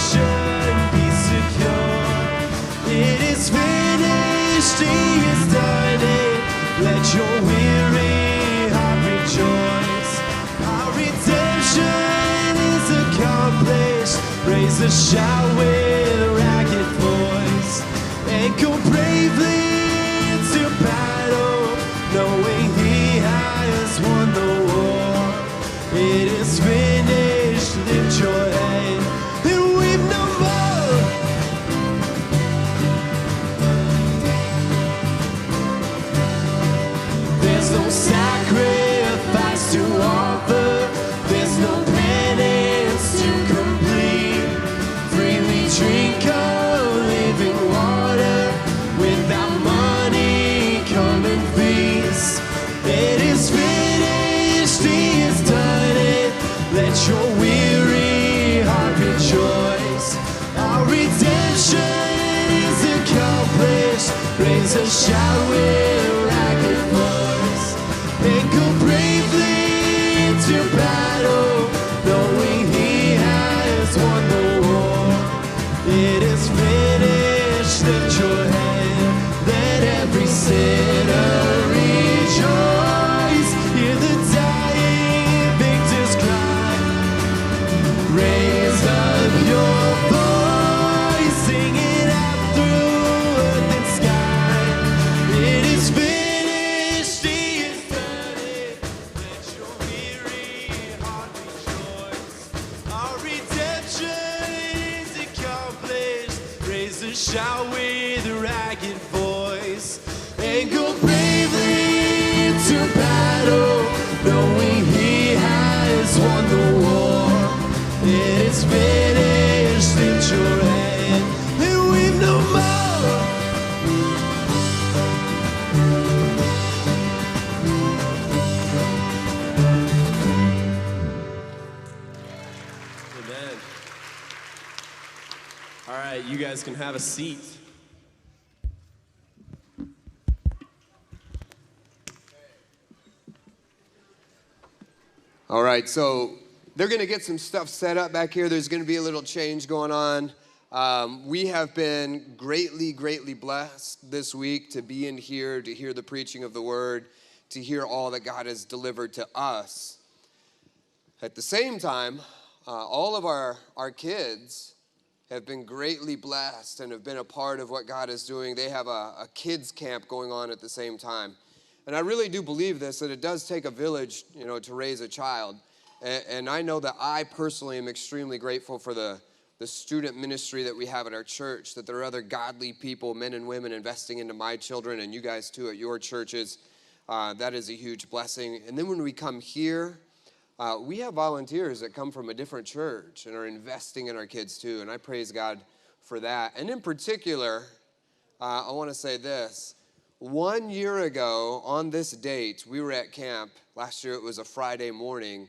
redemption, be secure. It is finished, He has done it. Let your weary heart rejoice. Our redemption is accomplished. Raise a shout with a ragged voice and go bravely into battle, knowing He has won the war. It is finished. Lift your head and weep no more. There's no sacrifice to offer. There's no penance to complete. Freely drink of living water. Without money, come and feast. It is finished, He has done it. Let your weary heart rejoice. Our redemption is accomplished. Raise a shout with a ragged voice and go bravely into battle, knowing He has won the war. It is finished. Lift your head. Let every sinner rejoice. Hear the dying victor's cry. Raise up your voice, sing it out through earth and sky. It is finished, He has done it. Let your weary heart rejoice. Our redemption is accomplished. Raise a shout with a ragged voice and go bravely into battle, knowing He has won the war. It is finished. Lift your head and weep no more. Amen. All right, you guys can have a seat. All right, so they're going to get some stuff set up back here. There's going to be a little change going on. We have been greatly, greatly blessed this week to be in here, to hear the preaching of the word, to hear all that God has delivered to us. At the same time, all of our kids have been greatly blessed and have been a part of what God is doing. They have a kids camp going on at the same time. And I really do believe this, that it does take a village, to raise a child. And I know that I personally am extremely grateful for the student ministry that we have at our church, that there are other godly people, men and women, investing into my children and you guys too at your churches. That is a huge blessing. And then when we come here, we have volunteers that come from a different church and are investing in our kids too. And I praise God for that. And in particular, I want to say this. 1 year ago on this date, we were at camp. Last year it was a Friday morning.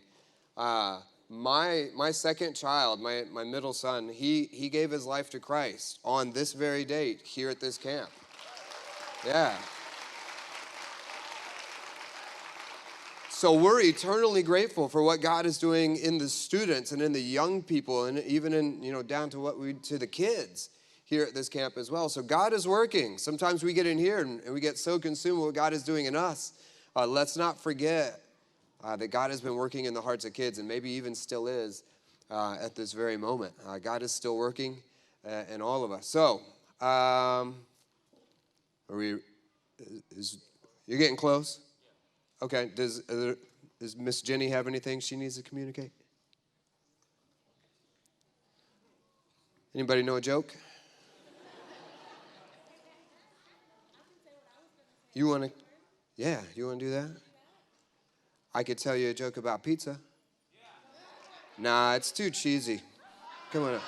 My second child, my middle son, he gave his life to Christ on this very date here at this camp. Yeah. So we're eternally grateful for what God is doing in the students and in the young people and even in, down to the kids here at this camp as well. So God is working. Sometimes we get in here and we get so consumed with what God is doing in us. Let's not forget that God has been working in the hearts of kids and maybe even still is at this very moment. God is still working in all of us. So, you're getting close? Okay, does Miss Jenny have anything she needs to communicate? Anybody know a joke? You want to? Yeah, you want to do that? I could tell you a joke about pizza. Nah, it's too cheesy. Come on up.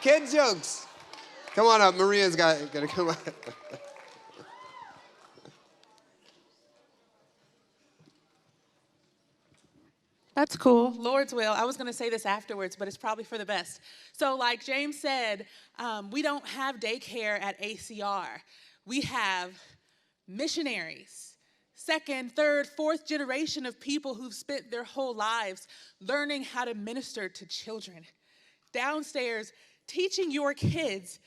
Kid jokes. Come on up. Maria's got to come up. That's cool. Lord's will. I was going to say this afterwards, but it's probably for the best. So like James said, we don't have daycare at ACR. We have missionaries, second, third, fourth generation of people who've spent their whole lives learning how to minister to children. Downstairs, teaching your kids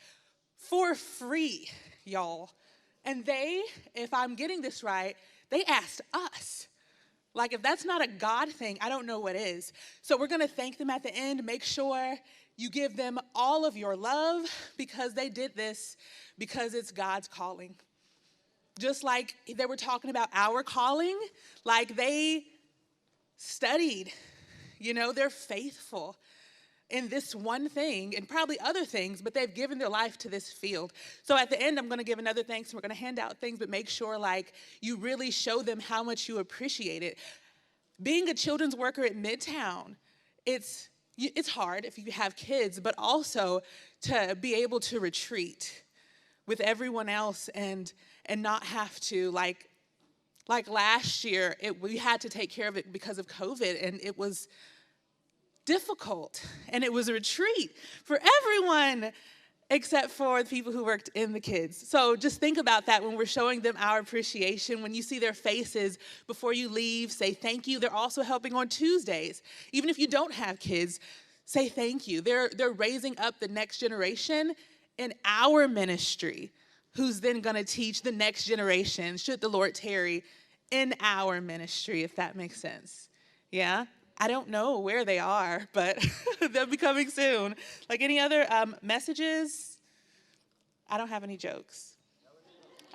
for free, y'all. And they, if I'm getting this right, they asked us. Like, if that's not a God thing, I don't know what is. So we're going to thank them at the end. Make sure you give them all of your love because they did this because it's God's calling. Just like they were talking about our calling, like they studied, they're faithful in this one thing and probably other things, but they've given their life to this field. So at the end, I'm going to give another thanks. We're going to hand out things, but make sure like you really show them how much you appreciate it. Being a children's worker at Midtown, it's hard if you have kids, but also to be able to retreat with everyone else and not have to like last year, we had to take care of it because of COVID, and it was difficult, and it was a retreat for everyone except for the people who worked in the kids. So just think about that when we're showing them our appreciation. When you see their faces before you leave, say thank you. They're also helping on Tuesdays. Even if you don't have kids, say thank you. They're raising up the next generation in our ministry, who's then going to teach the next generation, should the Lord tarry, in our ministry, if that makes sense. Yeah? I don't know where they are, but they'll be coming soon. Like any other messages? I don't have any jokes.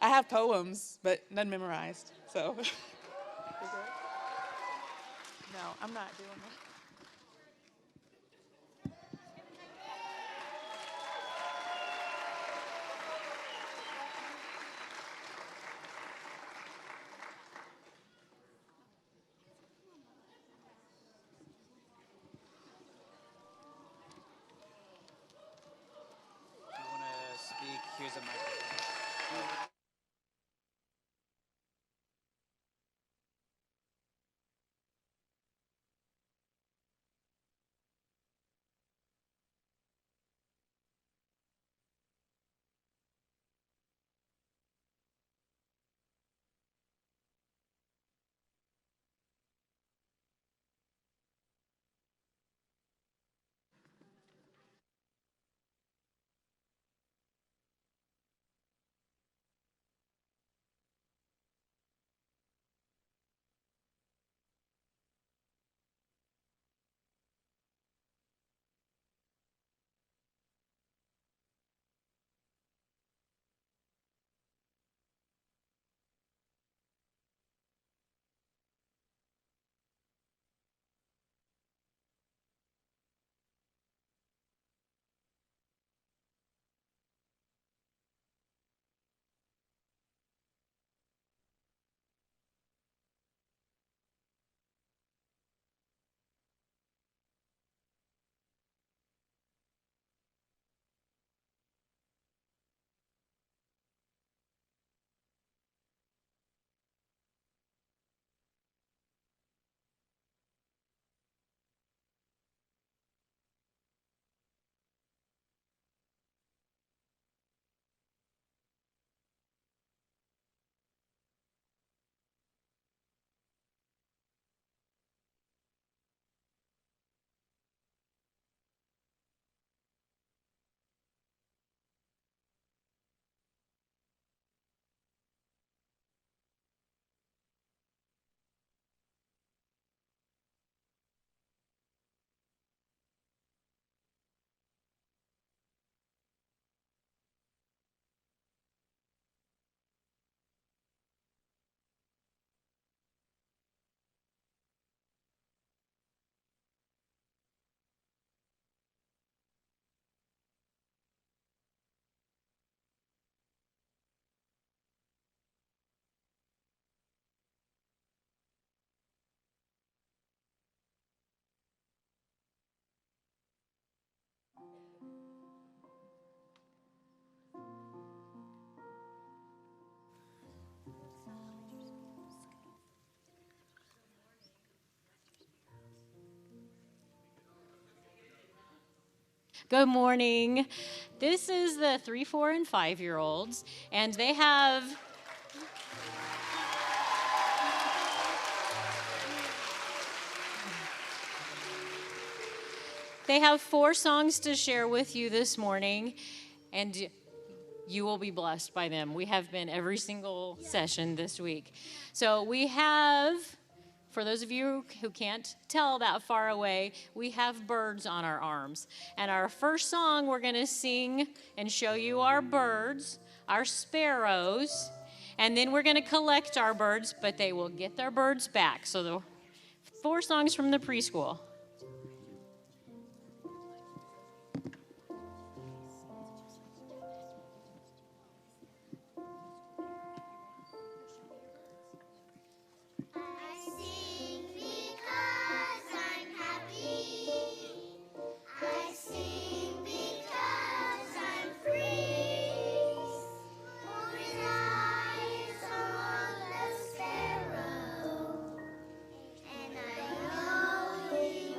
I have poems, but none memorized. So, no, I'm not doing that. If you want to speak, here's a microphone. Good morning. This is the 3, 4, and 5-year-olds, and they have They have 4 songs to share with you this morning, and you will be blessed by them. We have been every single session this week. So we have, for those of you who can't tell that far away, we have birds on our arms. And our first song, we're going to sing and show you our birds, our sparrows, and then we're going to collect our birds, but they will get their birds back. So the 4 songs from the preschool. I sing because I'm happy. I sing because I'm free. For his eyes are on the sparrow, and I know he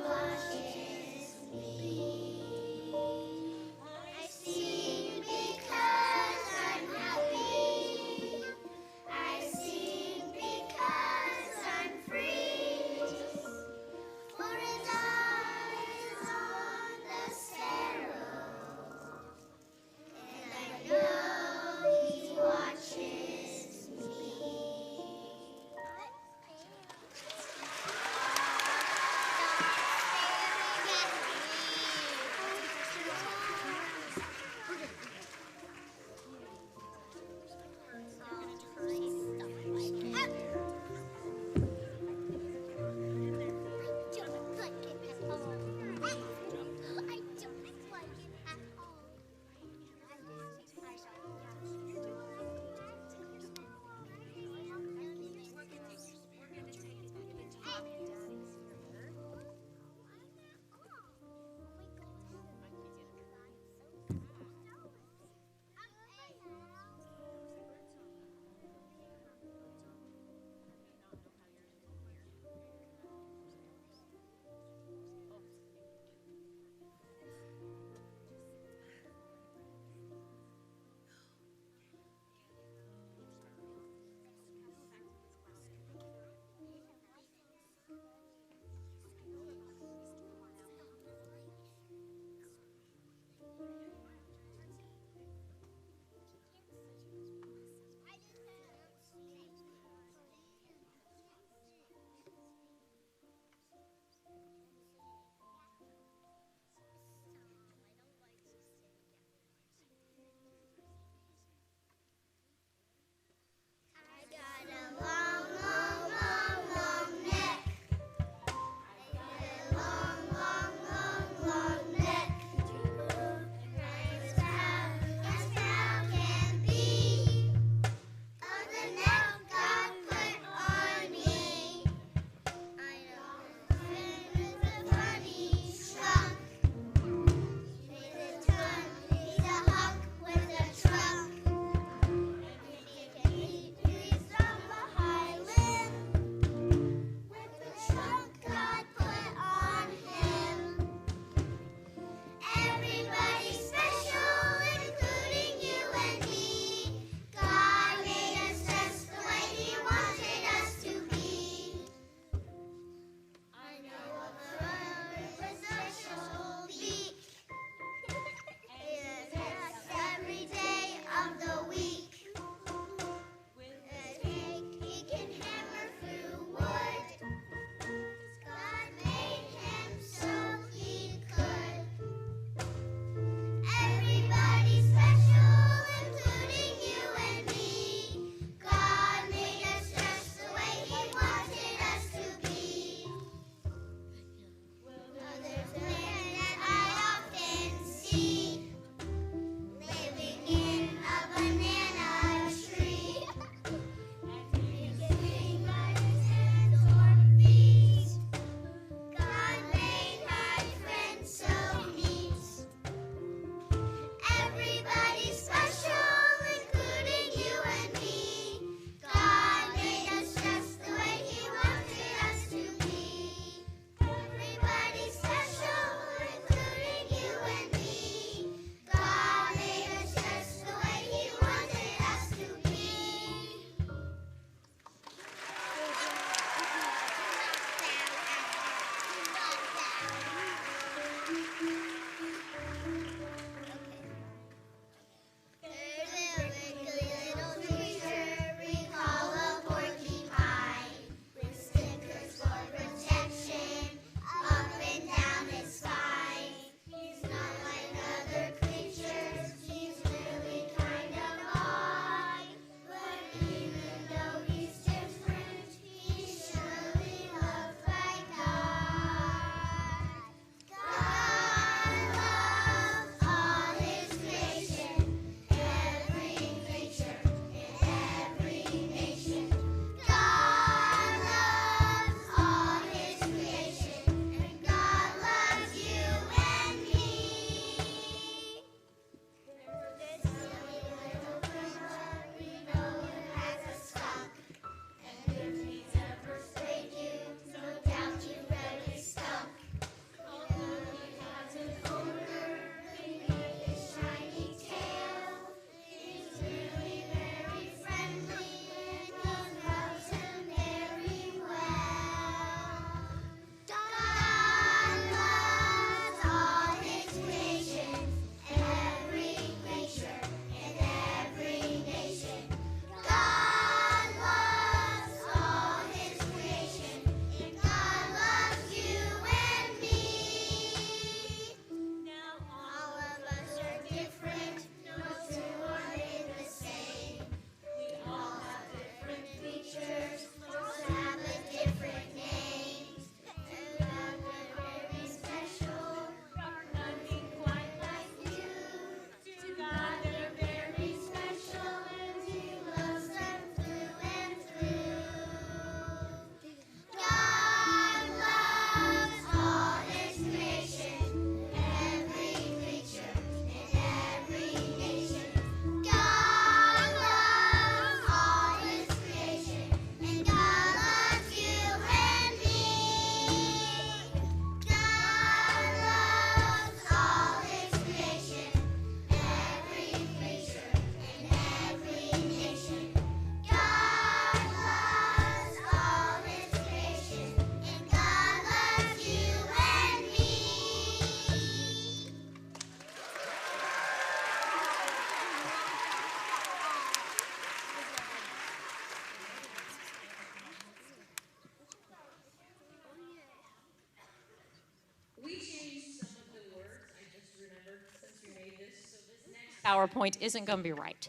PowerPoint isn't going to be right.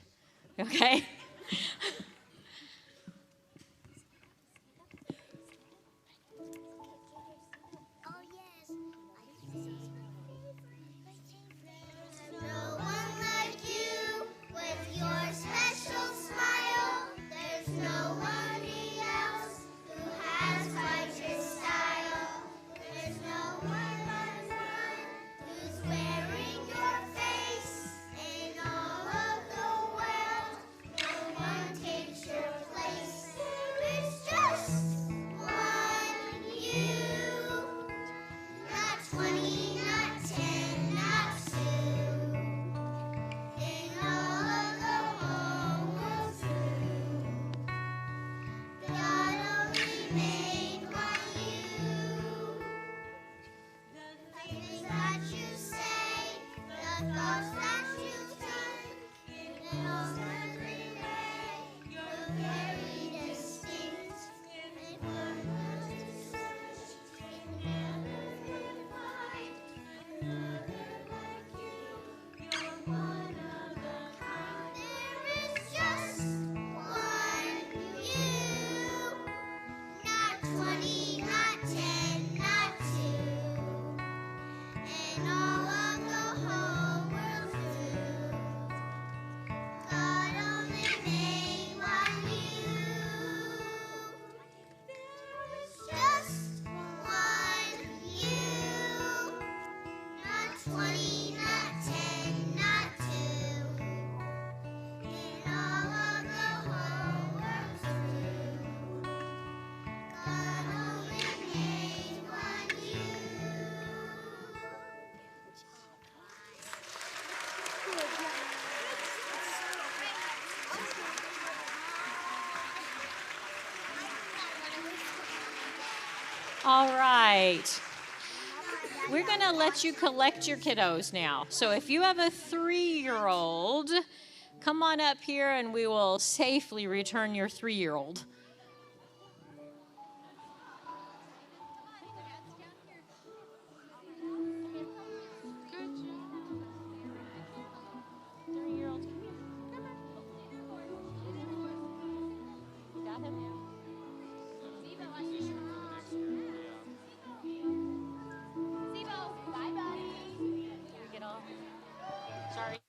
Okay? Oh yes. No one like you with your special smile. There's nobody else who has quite your style. There's no one who's wearing your face in all of the world. No one takes your place. There's just one you. Not 20, not 10, not 2. In all of the whole world through. God only made one you. The things that you say, the thoughts that you've done, in an ordinary way, you're very distinct. And one will search, and never find another like you. You're one of a kind. There is just one you. Not 20, not 10, not 2. And all of the whole world through. God only made one you. There is just one you. Not 20, not 10, not 2. In all of the whole world through. God only made one you. All right. We're going to let you collect your kiddos now. So if you have a 3-year-old, come on up here and we will safely return your 3-year-old. Sorry.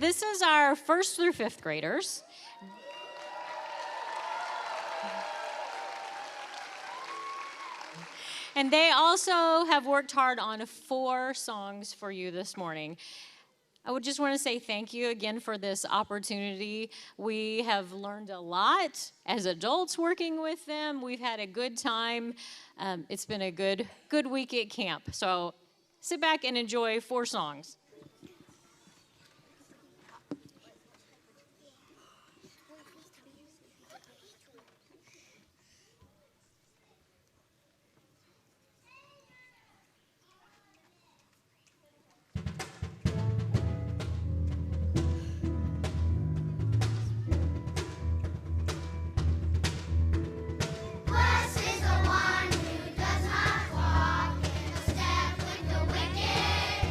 this is our 1st through 5th graders. And they also have worked hard on 4 songs for you this morning. I would just want to say thank you again for this opportunity. We have learned a lot as adults working with them. We've had a good time. It's been a good week at camp. So sit back and enjoy 4 songs. Blessed is the one who does not walk in step with the wicked,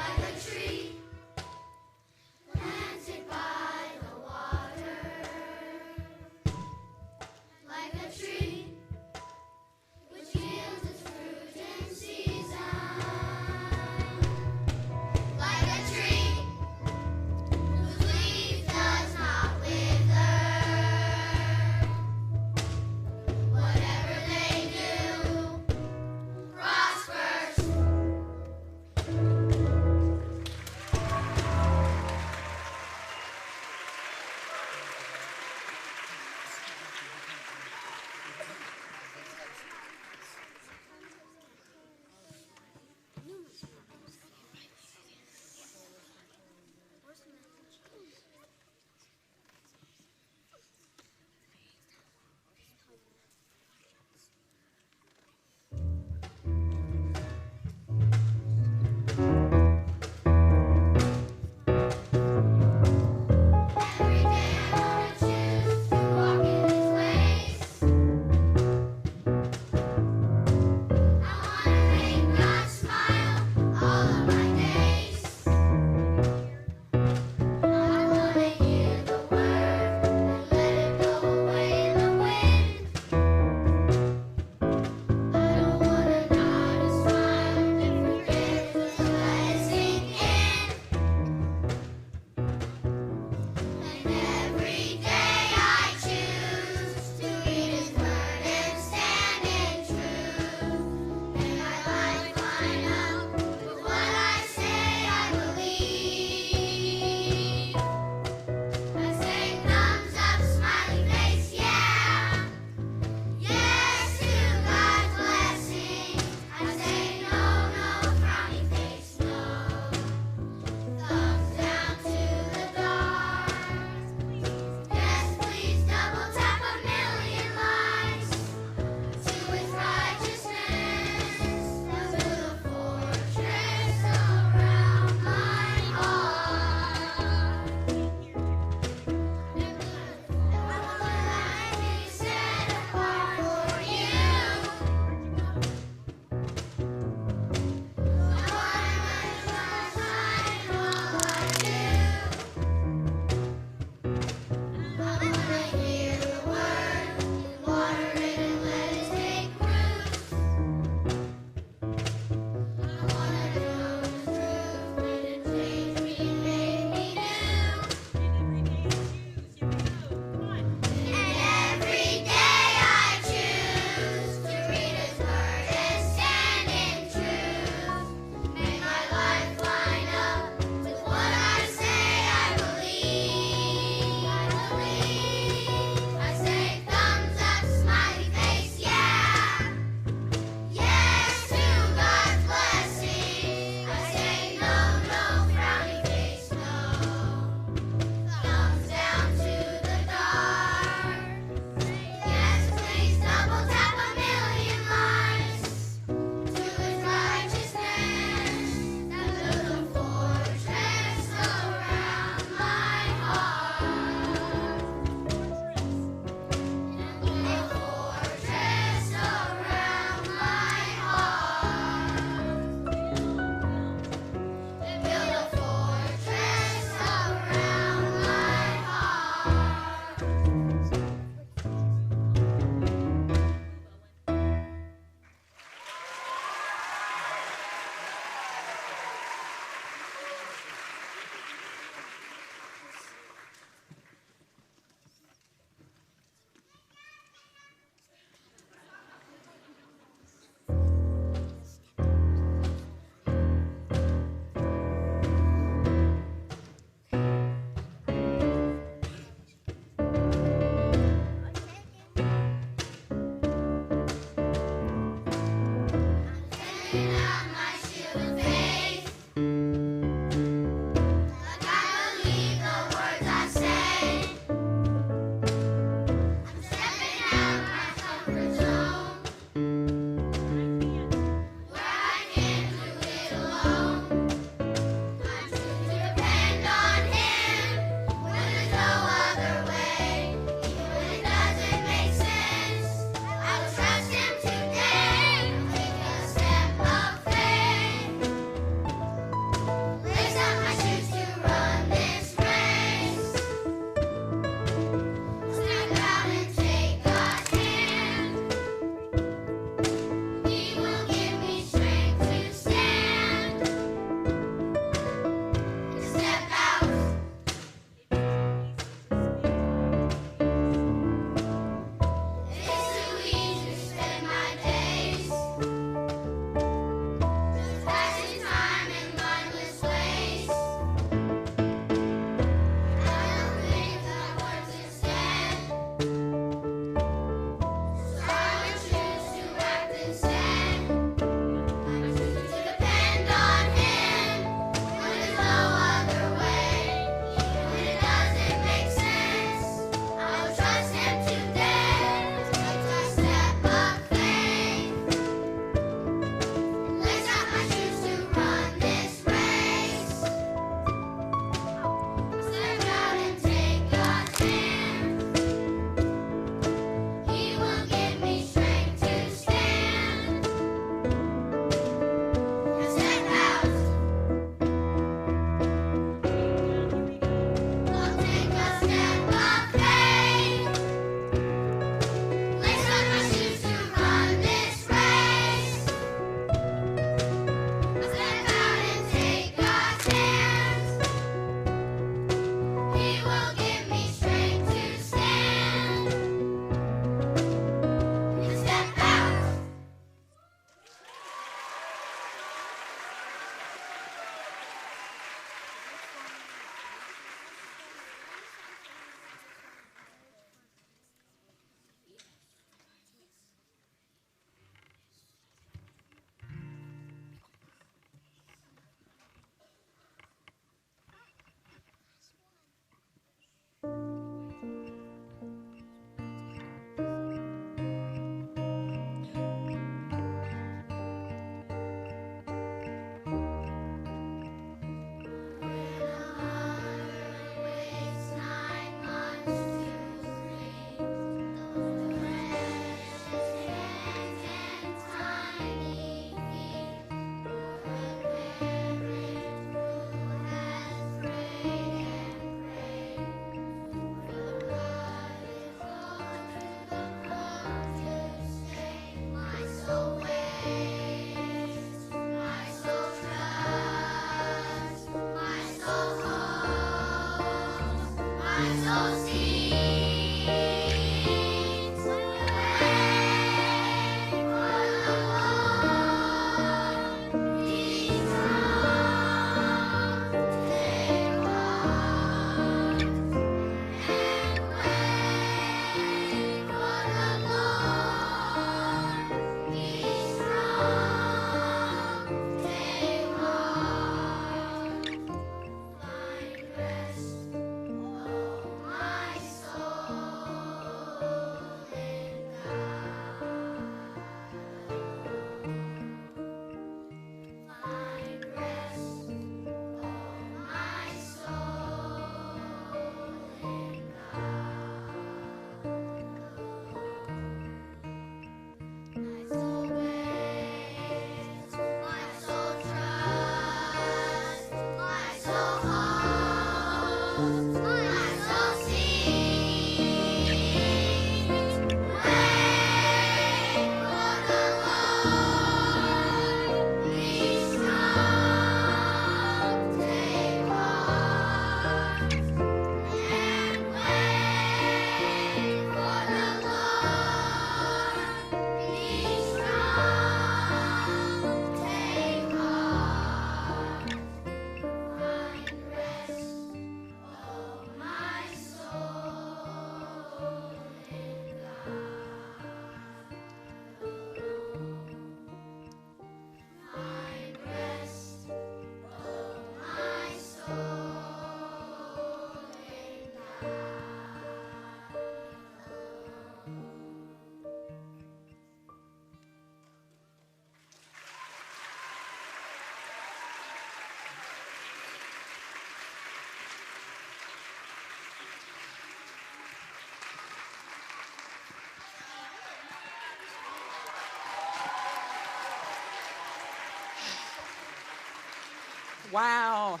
Wow.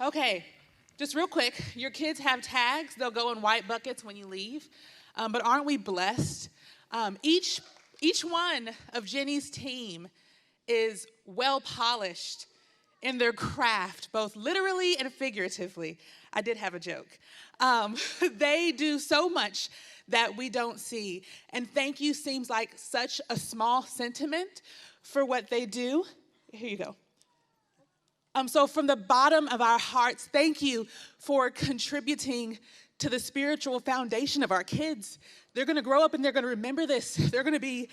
Okay, just real quick, your kids have tags. They'll go in white buckets when you leave. But aren't we blessed? Each one of Jenny's team is well polished in their craft, both literally and figuratively. I did have a joke. They do so much that we don't see. And thank you seems like such a small sentiment for what they do. Here you go. So from the bottom of our hearts, thank you for contributing to the spiritual foundation of our kids. They're gonna grow up and they're gonna remember this. They're gonna be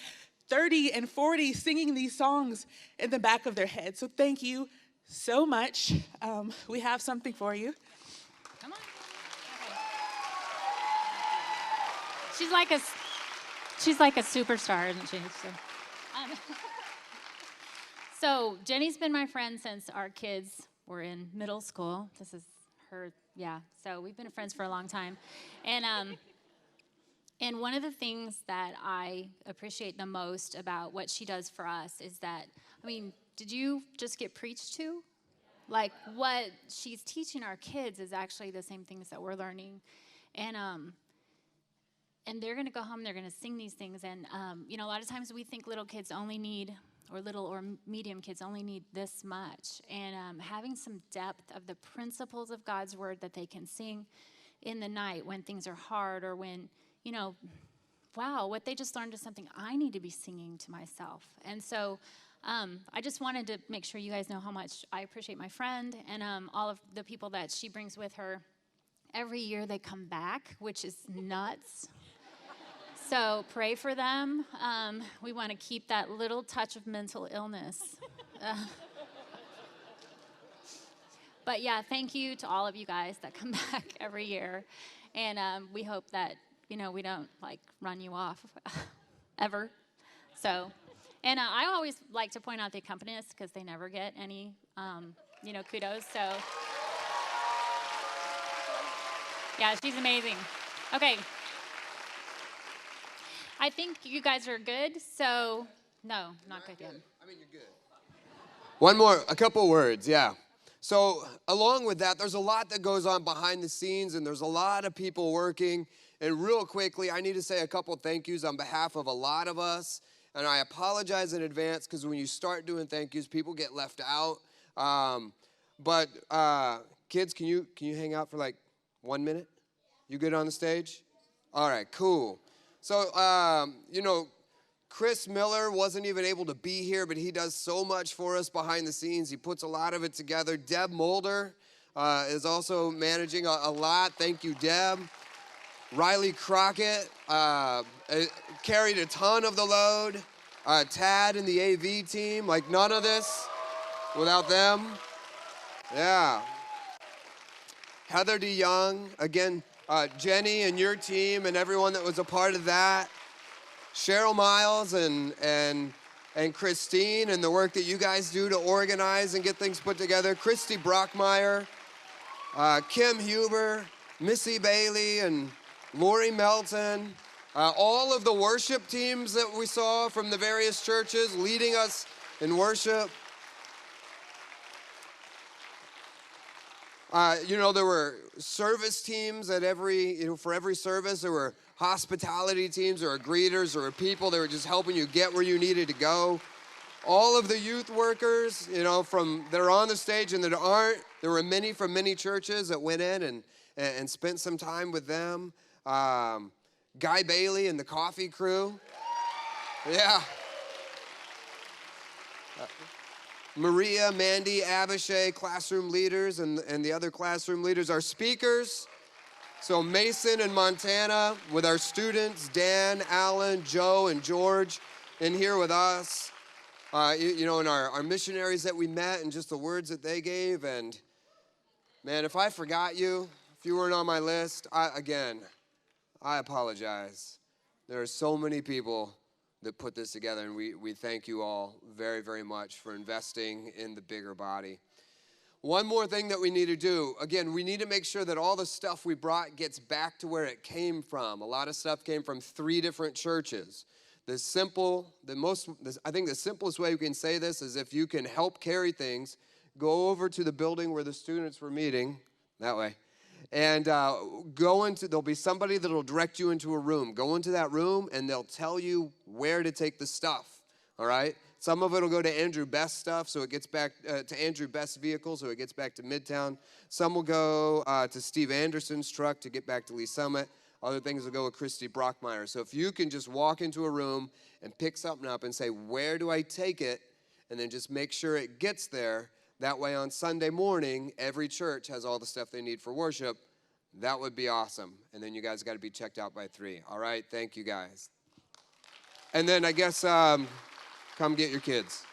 30 and 40 singing these songs in the back of their head. So thank you so much. We have something for you. Come on. Okay. She's like a superstar, isn't she? So Jenny's been my friend since our kids were in middle school. This is her, yeah. So we've been friends for a long time. And one of the things that I appreciate the most about what she does for us is that, I mean, did you just get preached to? Like what she's teaching our kids is actually the same things that we're learning. And they're going to go home, they're going to sing these things. And, you know, a lot of times we think little kids only need, or little or medium kids only need this much. And having some depth of the principles of God's word that they can sing in the night when things are hard, or when, you know, wow, what they just learned is something I need to be singing to myself. And so I just wanted to make sure you guys know how much I appreciate my friend and all of the people that she brings with her. Every year they come back, which is nuts. So pray for them. We want to keep that little touch of mental illness. But yeah, thank you to all of you guys that come back every year. And we hope that, you know, we don't like run you off ever. So, and I always like to point out the accompanists because they never get any, you know, kudos. So yeah, she's amazing. Okay. I think you guys are good, so no, not good yet. I mean, you're good. One more, a couple words, yeah. So along with that, there's a lot that goes on behind the scenes, and there's a lot of people working. And real quickly, I need to say a couple thank yous on behalf of a lot of us. And I apologize in advance because when you start doing thank yous, people get left out. But kids, can you hang out for like 1 minute? You good on the stage? All right, cool. So, you know, Chris Miller wasn't even able to be here, but he does so much for us behind the scenes. He puts a lot of it together. Deb Mulder is also managing a lot. Thank you, Deb. Riley Crockett carried a ton of the load. Tad and the AV team, like none of this without them. Yeah. Heather DeYoung, again, Jenny and your team and everyone that was a part of that. Cheryl Miles and Christine and the work that you guys do to organize and get things put together. Christy Brockmeyer, Kim Huber, Missy Bailey, and Lori Melton. All of the worship teams that we saw from the various churches leading us in worship. You know, there were service teams at for every service. There were hospitality teams, there were greeters, there were people that were just helping you get where you needed to go. All of the youth workers, you know, that are on the stage and that aren't. There were many from many churches that went in and spent some time with them. Guy Bailey and the coffee crew. Yeah. Maria, Mandy, Abishai, classroom leaders, and the other classroom leaders. Our speakers, so Mason and Montana with our students, Dan, Alan, Joe, and George in here with us. You know, and our missionaries that we met and just the words that they gave. And man, if I forgot you, if you weren't on my list, I apologize. There are so many people that put this together, and we thank you all very, very much for investing in the bigger body. One more thing that we need to do, again, we need to make sure that all the stuff we brought gets back to where it came from. A lot of stuff came from 3 different churches. I think the simplest way we can say this is if you can help carry things, go over to the building where the students were meeting, that way, and there'll be somebody that'll direct you into a room. Go into that room, and they'll tell you where to take the stuff, all right? Some of it will go to Andrew Best's stuff, so it gets back to Andrew Best's vehicle, so it gets back to Midtown. Some will go to Steve Anderson's truck to get back to Lee Summit. Other things will go with Christy Brockmeyer. So if you can just walk into a room and pick something up and say, where do I take it? And then just make sure it gets there. That way on Sunday morning, every church has all the stuff they need for worship. That would be awesome. And then you guys got to be checked out by 3. All right, thank you guys. And then I guess come get your kids.